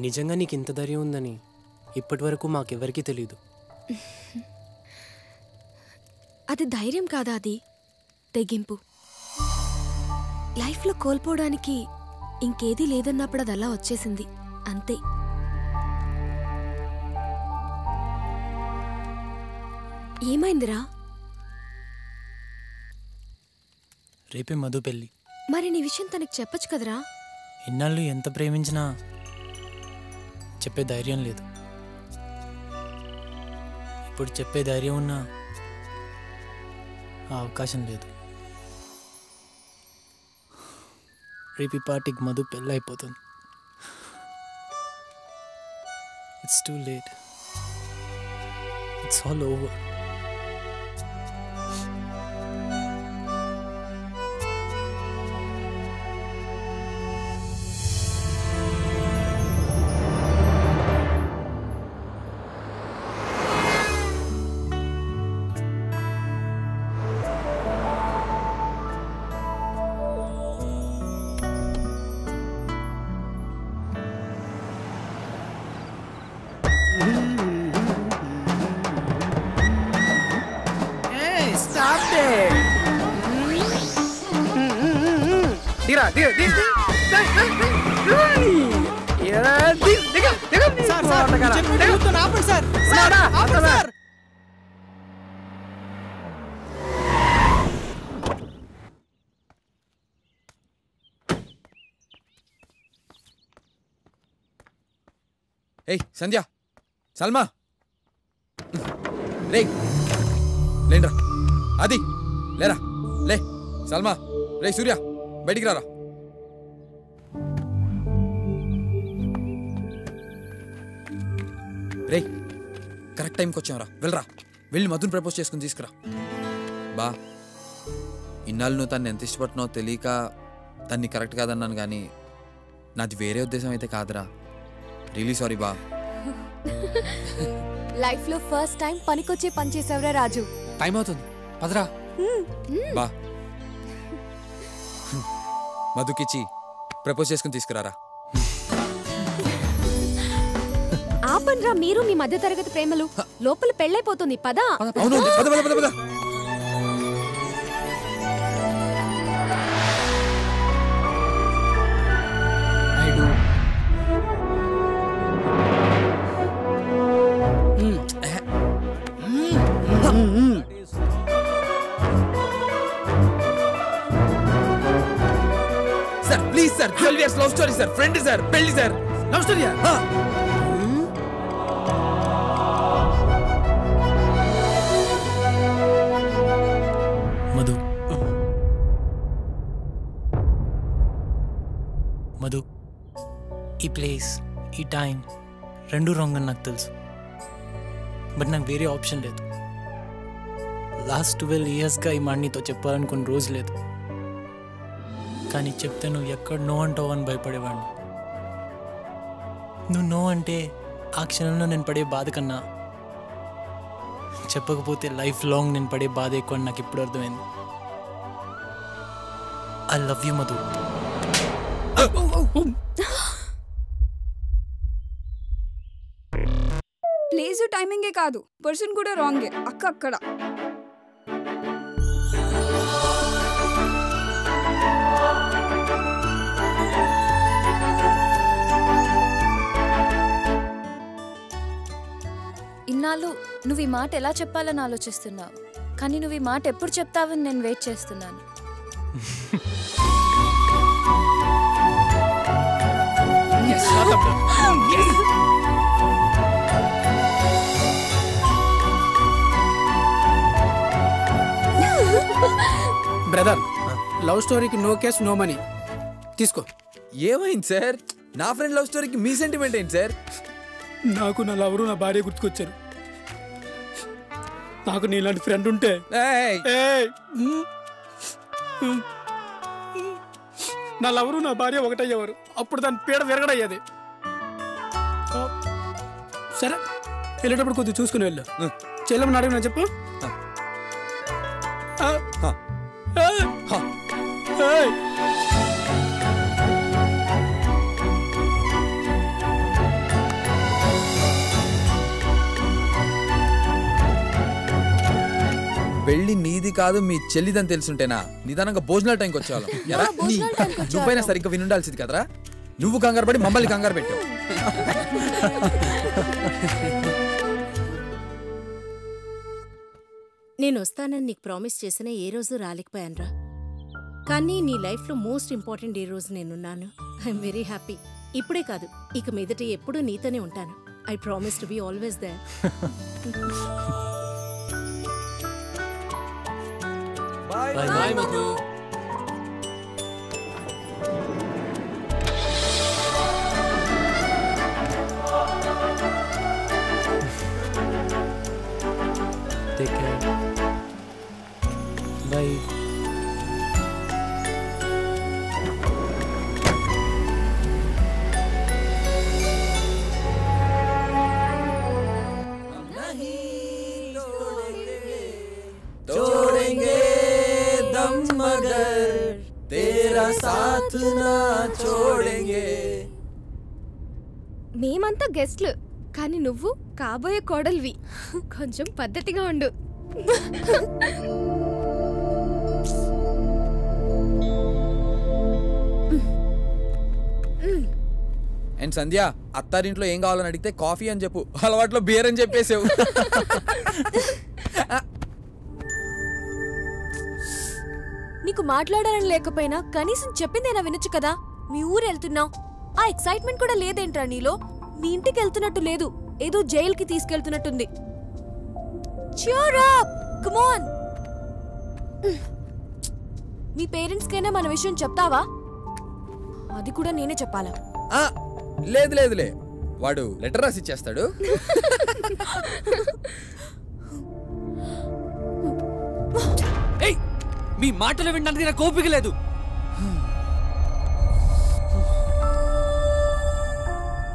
నిజంగా నీకు ఇంత ధైర్యం ఉందని ఇప్పటి వరకు మాకెవరికీ తెలియదు. అది ధైర్యం కాదా, అది తెగింపు. లైఫ్లో కోల్పోవడానికి ఇంకేదీ లేదన్నప్పుడు అది అలా వచ్చేసింది అంతే. ఏమైందిరా? రేపే మధు పెళ్ళి. మరి నీ విషయం తనకి చెప్పొచ్చు కదరా? ఇన్నాళ్ళు ఎంత ప్రేమించినా చెప్పే ధైర్యం లేదు. ఇప్పుడు చెప్పే ధైర్యం ఉన్నా ఆ అవకాశం లేదు. రేపు ఈ పార్టీకి మధు పెళ్ళి అయిపోతుంది. It's too late. It's all over. ఏయ్ సంధ్య, సల్మా, రే లేండ్రా. అది లేరా, లే. సల్మా, రే సూర్య, బయటికి రారా. రే కరెక్ట్ టైంకి వచ్చావురా, వెళ్ళరా. వెళ్ళి మధుని ప్రపోజ్ చేసుకుని తీసుకురా. బా, ఇన్నాళ్ళు నువ్వు తను ఎంత ఇష్టపడుతున్నావు తెలియక తన్ని కరెక్ట్ కాదన్నాను, కానీ నాది వేరే ఉద్దేశం అయితే కాదురా. రియలీ సారీ బా. లైఫ్ లో ఫస్ట్ టైం పనికొచ్చే పని చేసావురా రాజు. టైం అవుతుంది, పదరా. బా, మధుకిచ్చి ప్రపోజ్ చేసుకుని తీసుకురారా. ఆపండ్రా మీరు మీ మధ్య తరగతి ప్రేమలు. లోపల పెళ్ళైపోతుంది, పదా. అవును, పద పద పద పద. Sir please sir, 12 years love story sir, friend sir, పెళ్లి సార్. లవ్ స్టోరీయా? మధు, మధు, ఈ ప్లేస్, ఈ టైం రెండు రాంగ్ అని నాకు తెలుసు. బట్ నాకు వేరే ఆప్షన్ లేదు. లాస్ట్ 12 yearsగా ఈ మాట నీతో చెప్పాలనుకున్న రోజు లేదు. కానీ చెప్తే నువ్వు ఎక్కడ నో అంటావు అని భయపడేవాడిని. నువ్వు నో అంటే ఆ క్షణంలో నేను పడే బాధ కన్నా చెప్పకపోతే లైఫ్ లాంగ్ నేను పడే బాధ ఎక్కువ అని నాకు ఇప్పుడు అర్థమైంది. I love you Madhu. Place టైమింగే కాదు, పర్సన్ కూడా రాంగే. అక్క అక్కడ ఇన్నాళ్ళు నువ్వు ఈ మాట ఎలా చెప్పాలని ఆలోచిస్తున్నావు, కానీ నువ్వు ఈ మాట ఎప్పుడు చెప్తావని నేను వెయిట్ చేస్తున్నాను. బ్రదర్, లవ్ స్టోరీకి నో కేస్ నో మనీ. తీసుకో. ఏమైంది సార్? నా ఫ్రెండ్ లవ్ స్టోరీకి మీ సెంటిమెంట్ ఏంటి సార్? నాకు నా లవరు నా భార్య గుర్తుకొచ్చారు. నాకు నీలాంటి ఫ్రెండ్ ఉంటే నా లవరు నా భార్య ఒకటయ్యేవారు. అప్పుడు దాని పీడ విరగడయ్యేది. సరే, వెళ్ళేటప్పుడు కొద్దిగా చూసుకుని వెళ్ళు. చెల్లెమని అడిగినా చెప్పు. పెళ్లి నీది కాదు మీ చెల్లిదని తెలుసుంటేనా నిదానంగా భోజనాల టైంకి వచ్చేవాళ్ళం ఎరా, నువ్వైనా సరిగ్గా వినుండాల్సింది కదరా. నువ్వు కంగారు పడి మమ్మల్ని కంగారు పెట్టావు. నేను వస్తానని నీకు ప్రామిస్ చేసిన ఏ రోజు రాలేకపోయానురా. కానీ నీ లైఫ్లో మోస్ట్ ఇంపార్టెంట్ ఏ రోజు నేనున్నాను. I'm very happy. ఇప్పుడే కాదు, ఇక మీదట ఎప్పుడూ నీతోనే ఉంటాను. I promise to be always there. Bye Madhu. Take care. Bye. छोड़ेंगे दम मगर तेरा साथ ना छोड़ेंगे. మేమంతా గెస్ట్లు, కానీ నువ్వు కాబోయే కోడలివి. కొంచెం పద్ధతిగా ఉండు. అండ్ సంధ్య, అత్తారింట్లో ఏం కావాలని అడిగితే కాఫీ అని చెప్పు, అలవాట్లో బియర్ అని చెప్పేసావు. నీకు మాట్లాడాలని లేకపోయినా కనీసం చెప్పిందేనా వినొచ్చు కదా. మీ ఊరు వెళ్తున్నావు, ఆ ఎక్సైట్మెంట్ కూడా లేదేంట్రా నీలో? మీ ఇంటికి వెళ్తున్నట్టు లేదు, ఏదో జైలుకి తీసుకెళ్తున్నట్టుంది. Cheer up! Come on! Me parents కైనా మన విషయం చెప్తావా? అది కూడా నేనే చెప్పాలా? లేదు లేదులే, వాడు లెటర్ రాసి ఇచ్చేస్తాడు. మీ మాటలు వినడానికి నాకు ఓపిక లేదు.